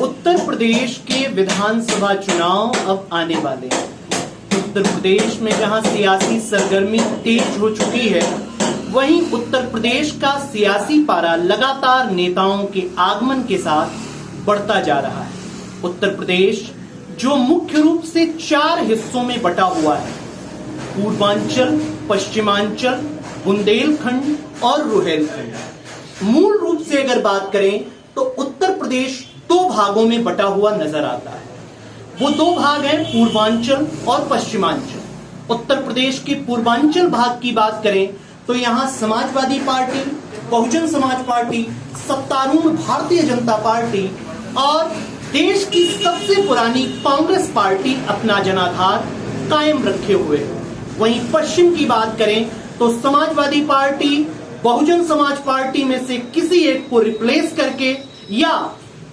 उत्तर प्रदेश के विधानसभा चुनाव अब आने वाले हैं। उत्तर प्रदेश में जहां सियासी सरगर्मी तेज हो चुकी है, वहीं उत्तर प्रदेश का सियासी पारा लगातार नेताओं के आगमन के साथ बढ़ता जा रहा है। उत्तर प्रदेश जो मुख्य रूप से 4 हिस्सों में बटा हुआ है, पूर्वांचल, पश्चिमांचल, बुंदेलखंड और रुहेलखंड। मूल रूप से अगर बात करें तो उत्तर प्रदेश 2 भागों में बटा हुआ नजर आता है। वो 2 भाग हैं, पूर्वांचल और पश्चिमांचल। उत्तर प्रदेश के पूर्वांचल भाग की बात करें तो यहां समाजवादी पार्टी, बहुजन समाज पार्टी, सत्तारूढ़ भारतीय जनता पार्टी और देश की सबसे पुरानी कांग्रेस पार्टी अपना जनाधार कायम रखे हुए है। वहीं पश्चिम की बात करें तो समाजवादी पार्टी, बहुजन समाज पार्टी में से किसी एक को रिप्लेस करके या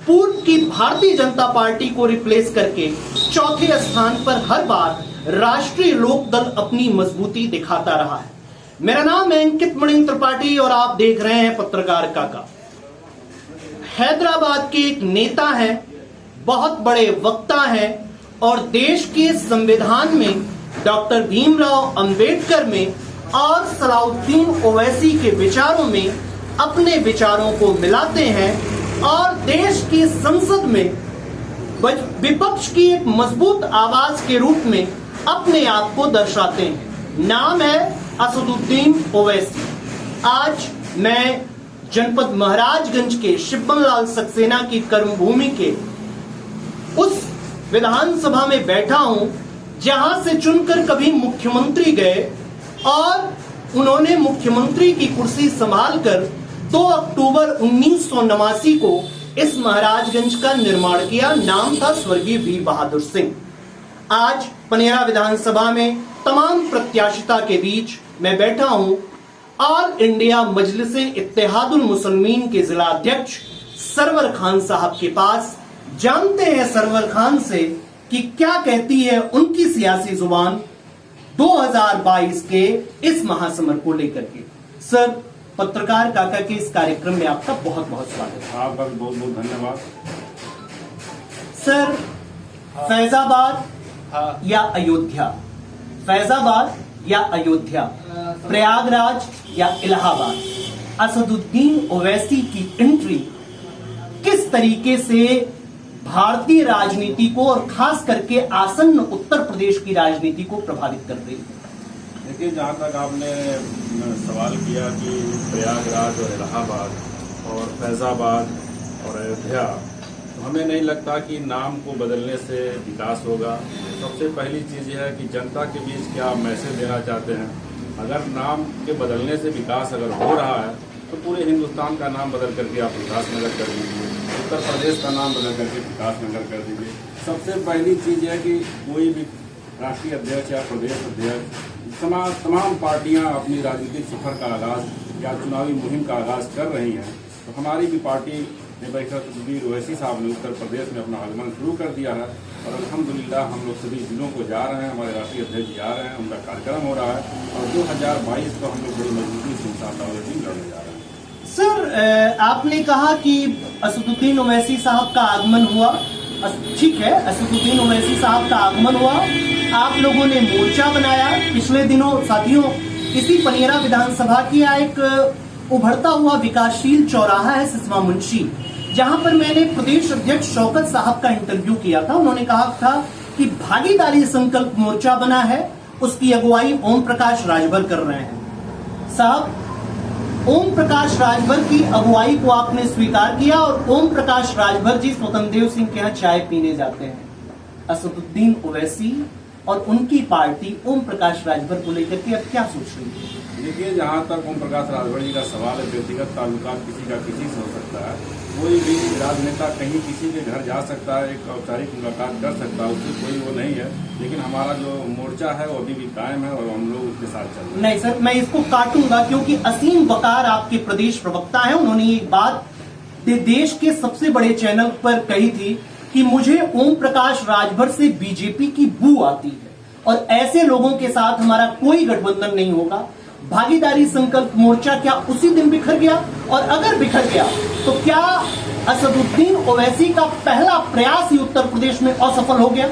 पूर्व की भारतीय जनता पार्टी को रिप्लेस करके चौथे स्थान पर हर बार राष्ट्रीय लोकदल अपनी मजबूती दिखाता रहा है। मेरा नाम है अंकित मणिन्द्र त्रिपाठी और आप देख रहे हैं पत्रकार काका। हैदराबाद के एक नेता हैं, बहुत बड़े वक्ता हैं और देश के संविधान में डॉक्टर भीमराव अंबेडकर में और सलाउद्दीन ओवैसी के विचारों में अपने विचारों को मिलाते हैं और देश की संसद में विपक्ष की एक मजबूत आवाज के रूप में अपने आप को दर्शाते हैं। नाम है असदुद्दीन ओवैसी। आज मैं जनपद महाराजगंज के शिवबन लाल सक्सेना की कर्मभूमि के उस विधानसभा में बैठा हूं जहां से चुनकर कभी मुख्यमंत्री गए और उन्होंने मुख्यमंत्री की कुर्सी संभालकर 2 अक्टूबर 1989 को इस महाराजगंज का निर्माण किया। नाम था स्वर्गीय वीर बहादुर सिंह। आज पनेरा विधानसभा में तमाम प्रत्याशिता के बीच मैं बैठा हूं ऑल इंडिया मजलिसे इत्तेहादुल मुसलमीन के जिला अध्यक्ष सरवर खान साहब के पास। जानते हैं सरवर खान से कि क्या कहती है उनकी सियासी जुबान 2022 के इस महासमर को लेकर के। सर, पत्रकार काका के इस कार्यक्रम में आपका बहुत बहुत स्वागत है। आपका भी बहुत बहुत धन्यवाद। सर, फैजाबाद या अयोध्या, फैजाबाद या अयोध्या, प्रयागराज या इलाहाबाद, असदुद्दीन ओवैसी की एंट्री किस तरीके से भारतीय राजनीति को और खास करके आसन्न उत्तर प्रदेश की राजनीति को प्रभावित कर रही है? देखिए, जहाँ तक आपने सवाल किया कि प्रयागराज और इलाहाबाद और फैजाबाद और अयोध्या, तो हमें नहीं लगता कि नाम को बदलने से विकास होगा। सबसे पहली चीज़ यह है कि जनता के बीच क्या मैसेज देना चाहते हैं। अगर नाम के बदलने से विकास अगर हो रहा है तो पूरे हिंदुस्तान का नाम बदल करके आप विकासनगर कर दीजिए, उत्तर प्रदेश का नाम बदल करके विकासनगर कर दीजिए। सबसे पहली चीज़ है कि कोई भी राष्ट्रीय अध्यक्ष या प्रदेश अध्यक्ष, तमाम पार्टियां अपनी राजनीतिक सफर का आगाज़ या चुनावी मुहिम का आगाज़ कर रही हैं, तो हमारी भी पार्टी ने वीर ओवैसी साहब ने उत्तर प्रदेश में अपना आगमन शुरू कर दिया है और अल्हम्दुलिल्लाह हम लोग सभी जिलों को जा रहे हैं, हमारे राष्ट्रीय अध्यक्ष जा रहे हैं, उनका कार्यक्रम हो रहा है और 2022 को हम लोग बड़ी मजबूती से इंशाअल्लाह लड़ने जा रहे हैं। सर, आपने कहा कि असदुद्दीन ओवैसी साहब का आगमन हुआ, ठीक है, असदुद्दीन ओवैसी साहब का आगमन हुआ, आप लोगों ने मोर्चा बनाया। पिछले दिनों साथियों, इसी पनेरा विधानसभा की एक उभरता हुआ विकासशील चौराहा है सिसवा मुंशी, जहां पर मैंने प्रदेश अध्यक्ष शौकत साहब का इंटरव्यू किया था। उन्होंने कहा था कि भागीदारी संकल्प मोर्चा बना है, उसकी अगुवाई ओम प्रकाश राजभर कर रहे हैं। साहब, ओम प्रकाश राजभर की अगुवाई को आपने स्वीकार किया और ओम प्रकाश राजभर जी स्वतंत्र सिंह के यहाँ चाय पीने जाते हैं। असदुद्दीन ओवैसी और उनकी पार्टी ओम प्रकाश राजभर को लेकर के अब क्या सोच रही है? देखिए, जहाँ तक ओम प्रकाश राजभर जी का सवाल है, व्यक्तिगत ताल्लुकात किसी का किसी से हो सकता है। कोई भी राजनेता कहीं किसी के घर जा सकता है, एक औपचारिक मुलाकात कर सकता है, उससे कोई वो नहीं है। लेकिन हमारा जो मोर्चा है वो अभी भी कायम है और हम लोग उसके साथ चल रहे हैं। नहीं सर, मैं इसको काटूंगा क्योंकि असीम वकार आपके प्रदेश प्रवक्ता है। उन्होंने एक बात देश के सबसे बड़े चैनल पर कही थी कि मुझे ओम प्रकाश राजभर से बीजेपी की बू आती है और ऐसे लोगों के साथ हमारा कोई गठबंधन नहीं होगा। भागीदारी संकल्प मोर्चा क्या उसी दिन बिखर गया? और अगर बिखर गया तो क्या असदुद्दीन ओवैसी का पहला प्रयास ही उत्तर प्रदेश में असफल हो गया?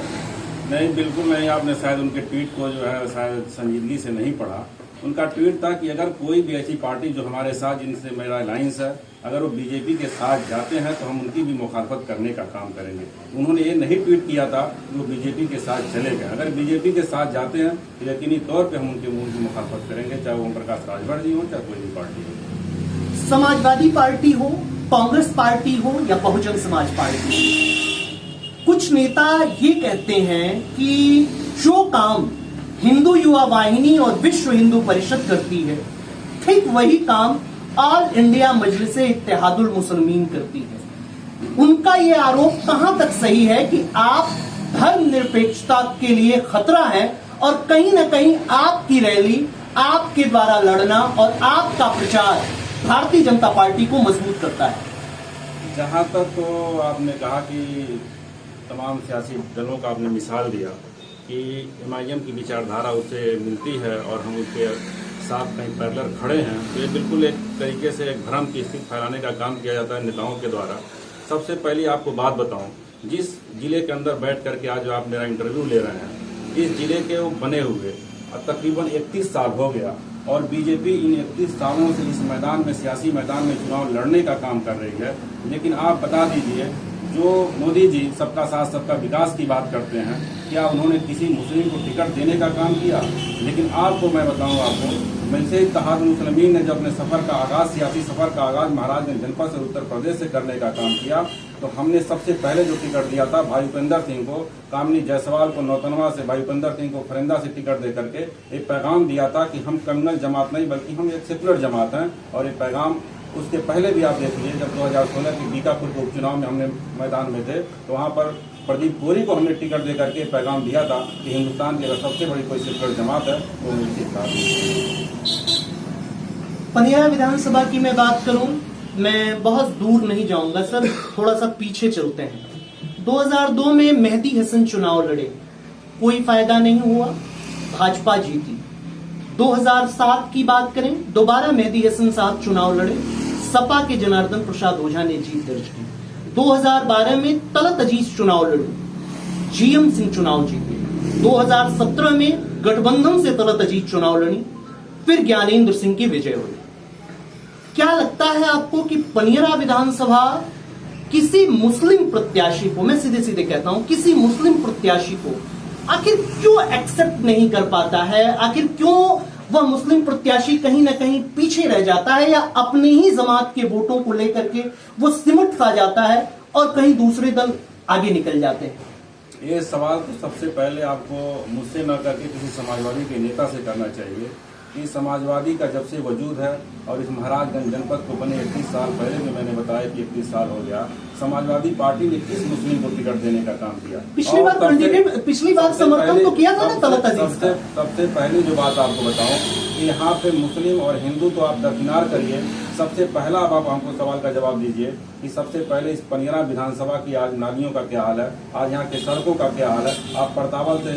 नहीं, बिल्कुल नहीं। आपने शायद उनके ट्वीट को जो है शायद संजीदगी से नहीं पढ़ा। उनका ट्वीट था कि अगर कोई भी ऐसी पार्टी जो हमारे साथ, जिनसे मेरा अलायंस है, अगर वो बीजेपी के साथ जाते हैं तो हम उनकी भी मुखालफत करने का काम करेंगे। उन्होंने ये नहीं ट्वीट किया था कि वो बीजेपी के साथ चले गए। अगर बीजेपी के साथ जाते हैं तो यकीनी तौर पे हम उनकी मुखालफत करेंगे, चाहे ओम प्रकाश राजभर जी हो, चाहे कोई भी पार्टी हो। समाजवादी पार्टी हो, कांग्रेस पार्टी हो या बहुजन समाज पार्टी, कुछ नेता ये कहते हैं कि जो काम हिंदू युवा वाहिनी और विश्व हिंदू परिषद करती है, ठीक वही काम ऑल इंडिया मजलिसे इत्तेहादुल मुस्लिमीन करती है। उनका यह आरोप कहां तक सही है कि आप धर्मनिरपेक्षता के लिए खतरा है और कहीं ना कहीं आपकी रैली, आपके द्वारा लड़ना और आपका प्रचार भारतीय जनता पार्टी को मजबूत करता है? जहां तक तो आपने कहा कि तमाम सियासी दलों का आपने मिसाल दिया कि MIM की विचारधारा उसे मिलती है और हम उसके साथ कहीं पैरेलल खड़े हैं, तो ये बिल्कुल एक तरीके से एक भ्रम की स्थिति फैलाने का काम किया जाता है नेताओं के द्वारा। सबसे पहले आपको बात बताऊं, जिस जिले के अंदर बैठ करके आज जो आप मेरा इंटरव्यू ले रहे हैं, इस जिले के वो बने हुए तकरीबन 31 साल हो गया और बीजेपी इन 31 सालों से इस मैदान में, सियासी मैदान में चुनाव लड़ने का काम कर रही है। लेकिन आप बता दीजिए, जो मोदी जी सबका साथ सबका विकास की बात करते हैं, क्या उन्होंने किसी मुस्लिम को टिकट देने का काम किया? लेकिन आपको मैं बताऊं, आपको वैसे इत्तेहादुल मुस्लिमीन ने जब अपने सफर का आगाज, सियासी सफर का आगाज महाराजगंज जनपद से उत्तर प्रदेश से करने का काम किया, तो हमने सबसे पहले जो टिकट दिया था भाई उपेंद्र सिंह को, कामनी जायसवाल को नौतनवा से, भाई उपेंद्र सिंह को फरिंदा से टिकट दे करके एक पैगाम दिया था कि हम कम्युनल जमात नहीं बल्कि हम एक सेकुलर जमात हैं। और ये पैगाम उसके पहले भी आप देखिए, जब 2016 के बीकापुर के उपचुनाव में हमने मैदान में थे तो वहाँ पर प्रदीप कोरी को हमने टिकट दे करके पैगाम दिया था कि हिंदुस्तान की अगर सबसे बड़ी कोई सेकुलर जमात है तो उनकी साथ। पनिया विधानसभा की मैं बात करूं, मैं बहुत दूर नहीं जाऊंगा सर, थोड़ा सा पीछे चलते हैं। 2002 में मेहदी हसन चुनाव लड़े, कोई फायदा नहीं हुआ, भाजपा जीती। 2007 की बात करें, दोबारा मेहदी हसन साहब चुनाव लड़े, सपा के जनार्दन प्रसाद ओझा ने जीत दर्ज की। 2012 में तलत अजीज चुनाव लड़े, GM सिंह चुनाव जीते। 2017 में गठबंधन से तलत अजीज चुनाव लड़ी, फिर ज्ञानेंद्र सिंह की विजय हुई। क्या लगता है आपको कि पनियरा विधानसभा किसी मुस्लिम प्रत्याशी को, मैं सीधे सीधे कहता हूं, किसी मुस्लिम प्रत्याशी को आखिर क्यों एक्सेप्ट नहीं कर पाता है? आखिर क्यों वह मुस्लिम प्रत्याशी कहीं ना कहीं पीछे रह जाता है, या अपने ही जमात के वोटों को लेकर के वो सिमट सा जाता है और कहीं दूसरे दल आगे निकल जाते हैं? ये सवाल तो सबसे पहले आपको मुझसे न करके किसी समाजवादी के नेता से करना चाहिए कि समाजवादी का जब से वजूद है और इस महाराजगंज जनपद को बने 31 साल पहले भी मैंने बताया कि 31 साल हो गया, समाजवादी पार्टी ने किस मुस्लिम को टिकट देने का काम किया? पिछली बार समर्थन तो किया था ना तलत अजीज का। सबसे पहले जो बात आपको बताऊं कि यहाँ पे मुस्लिम और हिंदू तो आप दरकिनार करिए, सबसे पहला अब आप हमको सवाल का जवाब दीजिए कि सबसे पहले इस पनियरा विधानसभा की आज नालियों का क्या हाल है, आज यहाँ के सड़कों का क्या हाल है? आप परतावल से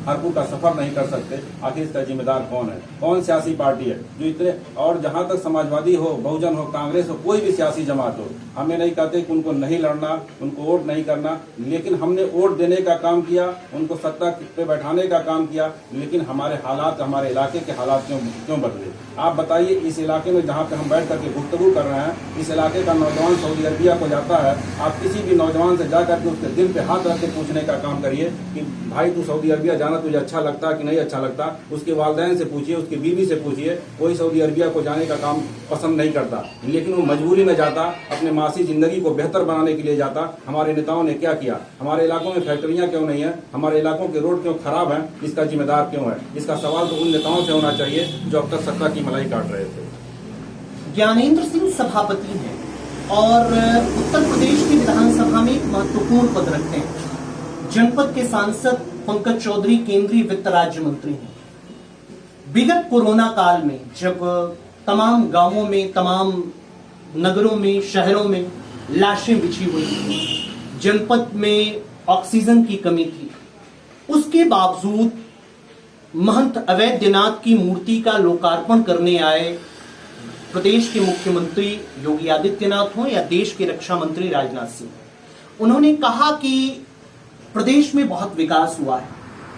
हरपुर का सफर नहीं कर सकते, आखिर इसका जिम्मेदार कौन है? कौन सियासी पार्टी है जो इतने? और जहाँ तक समाजवादी हो, बहुजन हो, कांग्रेस हो, कोई भी सियासी जमात हो, हमें नहीं कहते कि उनको नहीं लड़ना, उनको वोट नहीं करना, लेकिन हमने वोट देने का काम किया, उनको सत्ता पे बैठाने का काम किया। लेकिन हमारे हालात, हमारे इलाके के हालात क्यों बदले? आप बताइए, इस इलाके में जहाँ पे हम बैठ करके गुफ्तगू कर रहे हैं, इस इलाके का नौजवान सऊदी अरबिया को जाता है, आप किसी भी नौजवान से जा करके उसके दिल पे हाथ रख के पूछने का काम करिए कि भाई तू सऊदी अरबिया जाना तुझे अच्छा लगता कि नहीं अच्छा लगता? उसके वालिदैन से पूछिए, उसकी बीवी से पूछिए, कोई सऊदी अरबिया को जाने का काम पसंद नहीं करता, लेकिन वो मजबूरी में जाता, अपने मासी जिंदगी को बेहतर बनाने के लिए जाता। हमारे नेताओं ने क्या किया? हमारे इलाकों में फैक्ट्रियां क्यों नहीं है? हमारे इलाकों के रोड क्यों खराब हैं? इसका जिम्मेदार क्यों है? इसका सवाल तो उन नेताओं से होना चाहिए जो अब तक सत्ता की मलाई काट रहे थे। ज्ञानेंद्र सिंह सभापति हैं और उत्तर प्रदेश की विधानसभा में एक महत्वपूर्ण पद रखते हैं। जनपद के सांसद पंकज चौधरी केंद्रीय वित्त राज्य मंत्री हैं। विगत कोरोना काल में जब तमाम गांवों में, तमाम नगरों में, शहरों में लाशें बिछी हुई थी, जनपद में ऑक्सीजन की कमी थी, उसके बावजूद महंत अवैधनाथ की मूर्ति का लोकार्पण करने आए प्रदेश के मुख्यमंत्री योगी आदित्यनाथ हों या देश के रक्षा मंत्री राजनाथ सिंह, उन्होंने कहा कि प्रदेश में बहुत विकास हुआ है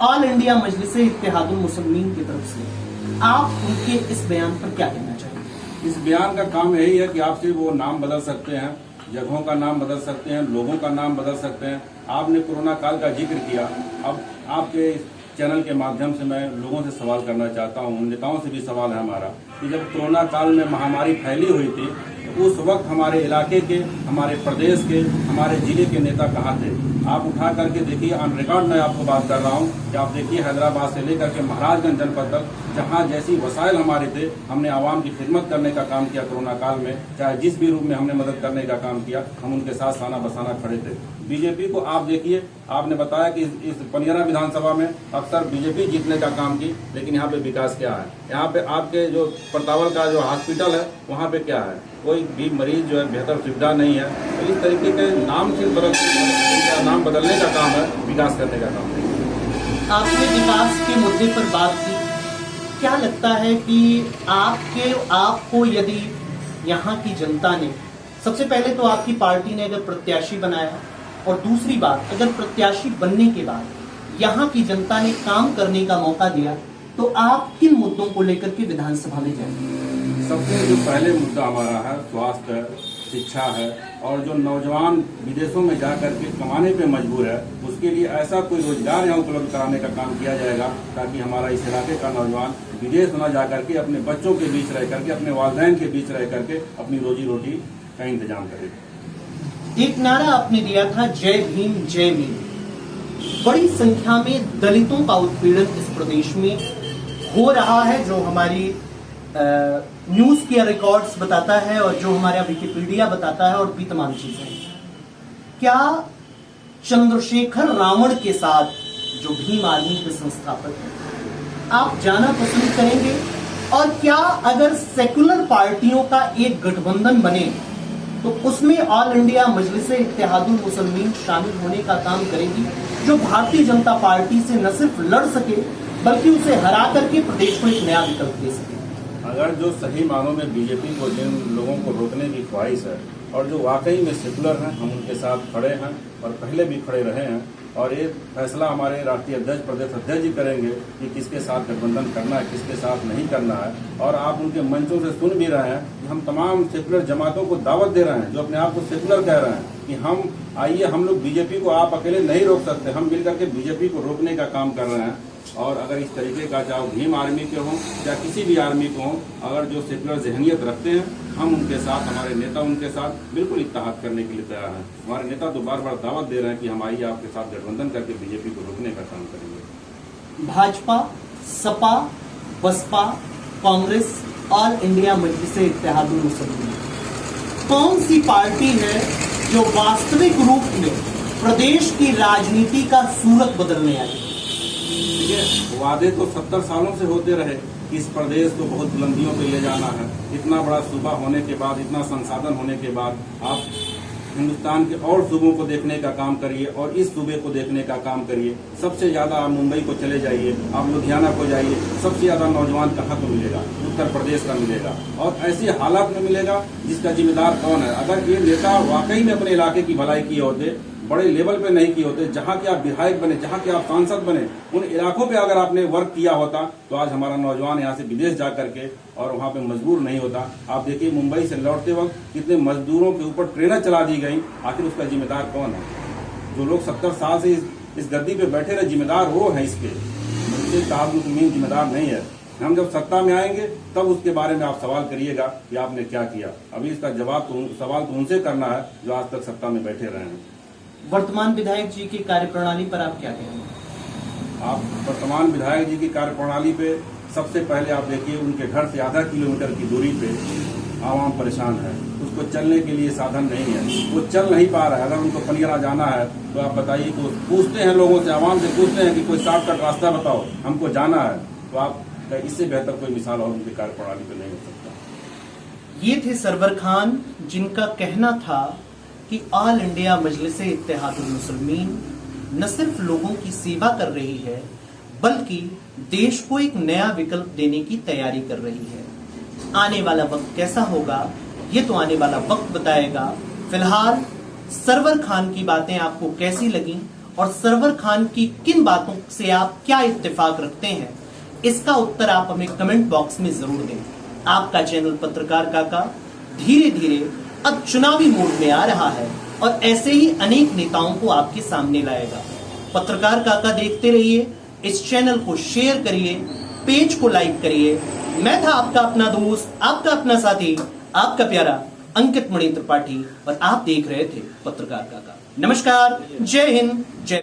ऑल इंडिया मजलिसे इत्तेहादुल मुसलमीन की तरफ से। आप उनके इस बयान पर क्या कहना चाहेंगे? इस बयान का काम यही है कि आप सिर्फ वो नाम बदल सकते हैं, जगहों का नाम बदल सकते हैं, लोगों का नाम बदल सकते हैं। आपने कोरोना काल का जिक्र किया, अब आपके चैनल के माध्यम से मैं लोगों से सवाल करना चाहता हूँ, नेताओं से भी सवाल है हमारा कि जब कोरोना काल में महामारी फैली हुई थी तो उस वक्त हमारे इलाके के, हमारे प्रदेश के, हमारे जिले के नेता कहाँ थे? आप उठा करके देखिए, ऑन रिकॉर्ड मैं आपको बात कर रहा हूँ कि आप देखिए हैदराबाद से लेकर के महाराजगंज जनपद तक जहाँ जैसी वसाइल हमारे थे, हमने आवाम की खिदमत करने का काम किया कोरोना काल में। चाहे जिस भी रूप में हमने मदद करने का काम किया, हम उनके साथ साना बसाना खड़े थे। बीजेपी को आप देखिए, आपने बताया कि इस पनियरा विधानसभा में अक्सर बीजेपी जीतने का काम की, लेकिन यहाँ पे विकास क्या है? यहाँ पे आपके जो प्रतावल का जो हॉस्पिटल है वहाँ पे क्या है? कोई भी मरीज जो है बेहतर सुविधा नहीं है। तो इस तरीके के नाम सिर्फ नाम बदलने का काम है, विकास करने का काम नहीं। आपने विकास के मुद्दे पर बात की, क्या लगता है कि आपको यदि यहाँ की जनता ने, सबसे पहले तो आपकी पार्टी ने अगर प्रत्याशी बनाया, और दूसरी बात अगर प्रत्याशी बनने के बाद यहाँ की जनता ने काम करने का मौका दिया, तो आप किन मुद्दों को लेकर के विधानसभा में जाएंगे? सबसे जो पहले मुद्दा हमारा है स्वास्थ्य है, शिक्षा है, और जो नौजवान विदेशों में जाकर के कमाने पे मजबूर है, उसके लिए ऐसा कोई रोजगार यहाँ उपलब्ध कराने का काम किया जाएगा ताकि हमारा इस इलाके का नौजवान विदेश न जा करके अपने बच्चों के बीच रह करके, अपने वालिदैन के बीच रह करके अपनी रोजी रोटी का इंतजाम करे। एक नारा आपने दिया था, जय भीम जय भीम। बड़ी संख्या में दलितों का उत्पीड़न इस प्रदेश में हो रहा है, जो हमारी न्यूज के रिकॉर्ड्स बताता है और जो हमारा विकिपीडिया बताता है, और भी तमाम चीजें। क्या चंद्रशेखर रावण के साथ जो भीम आर्मी के संस्थापक हैं, आप जाना पसंद करेंगे? और क्या अगर सेकुलर पार्टियों का एक गठबंधन बने तो उसमें ऑल इंडिया मजलिसे इत्तेहादुल मुसलमीन शामिल होने का काम करेगी, जो भारतीय जनता पार्टी से न सिर्फ लड़ सके बल्कि उसे हरा करके प्रदेश को एक नया विकल्प दे सके? अगर जो सही मानों में बीजेपी को जिन लोगों को रोकने की ख्वाहिश है और जो वाकई में सेकुलर हैं, हम उनके साथ खड़े हैं और पहले भी खड़े रहे हैं, और ये फैसला हमारे राष्ट्रीय अध्यक्ष, प्रदेश अध्यक्ष जी करेंगे कि किसके साथ गठबंधन करना है, किसके साथ नहीं करना है। और आप उनके मंचों से सुन भी रहे हैं कि हम तमाम सेकुलर जमातों को दावत दे रहे हैं, जो अपने आप को सेकुलर कह रहे हैं, कि हम आइए, हम लोग बीजेपी को आप अकेले नहीं रोक सकते, हम मिलकर के बीजेपी को रोकने का काम कर रहे हैं। और अगर इस तरीके का, चाहे भीम आर्मी के हों या किसी भी आर्मी को हों, अगर जो सेकुलर जहनियत रखते हैं, हम उनके साथ, हमारे नेता उनके साथ बिल्कुल इत्तेहाद करने के लिए तैयार हैं। हमारे नेता तो बार बार दावत दे रहे हैं कि हम आइए आपके साथ गठबंधन करके बीजेपी को रोकने का काम करेंगे। भाजपा, सपा, बसपा, कांग्रेस, ऑल इंडिया मजलिसे इत्तेहादुल मुसलमीन, कौन सी पार्टी है जो वास्तविक रूप में प्रदेश की राजनीति का सूरत बदलने आई? वादे तो 70 सालों से होते रहे, इस प्रदेश को बहुत बुलंदियों पे ले जाना है। इतना बड़ा सूबा होने के बाद, इतना संसाधन होने के बाद, आप हिंदुस्तान के और सूबों को देखने का काम करिए और इस सूबे को देखने का काम करिए। सबसे ज्यादा आप मुंबई को चले जाइए, आप लुधियाना को जाइए, सबसे ज्यादा नौजवान कहाँ को मिलेगा? उत्तर प्रदेश का मिलेगा। और ऐसी हालात में मिलेगा जिसका जिम्मेदार कौन है? अगर ये नेता वाकई में अपने इलाके की भलाई किए होते, बड़े लेवल पे नहीं किए होते, जहाँ के आप विधायक बने, जहाँ के आप सांसद बने, उन इलाकों पे अगर आपने वर्क किया होता, तो आज हमारा नौजवान यहाँ से विदेश जा करके और वहाँ पे मजबूर नहीं होता। आप देखिए मुंबई से लौटते वक्त कितने मजदूरों के ऊपर ट्रेनें चला दी गई, आखिर उसका जिम्मेदार कौन है? जो लोग 70 साल से इस गद्दी पे बैठे रहे, जिम्मेदार वो है इसके, मुसलमान जिम्मेदार नहीं है। हम जब सत्ता में आएंगे तब उसके बारे में आप सवाल करिएगा कि आपने क्या किया। अभी इसका सवाल तो उनसे करना है जो आज तक सत्ता में बैठे रहे हैं। वर्तमान विधायक जी की कार्यप्रणाली पर आप क्या कहेंगे? आप वर्तमान विधायक जी की कार्यप्रणाली पे सबसे पहले आप देखिए, उनके घर से आधा किलोमीटर की दूरी पे आवाम परेशान है, उसको चलने के लिए साधन नहीं है, वो चल नहीं पा रहा है। अगर उनको पनियरा जाना है तो आप बताइए, तो पूछते हैं लोगों से, आवाम से पूछते हैं कि कोई शॉर्टकट रास्ता बताओ, हमको जाना है। तो आप इससे बेहतर कोई मिसाल और उनकी कार्यप्रणाली पे नहीं हो सकता। ये थे सरवर खान, जिनका कहना था कि ऑल इंडिया मजलिसे इत्तेहादुल मुसलमीन न सिर्फ लोगों की सेवा कर रही है, बल्कि देश को एक नया विकल्प देने की तैयारी कर रही है। आने वाला वक्त कैसा होगा ये तो आने वाला वक्त बताएगा। फिलहाल सरवर खान की बातें आपको कैसी लगी और सरवर खान की किन बातों से आप क्या इत्तेफाक रखते हैं, इसका उत्तर आप हमें कमेंट बॉक्स में जरूर दें। आपका चैनल पत्रकार काका धीरे धीरे अब चुनावी मोड में आ रहा है और ऐसे ही अनेक नेताओं को आपके सामने लाएगा। पत्रकार काका देखते रहिए, इस चैनल को शेयर करिए, पेज को लाइक करिए। मैं था आपका अपना दोस्त, आपका अपना साथी, आपका प्यारा अंकित मणि त्रिपाठी और आप देख रहे थे पत्रकार काका। नमस्कार, जय हिंद, जय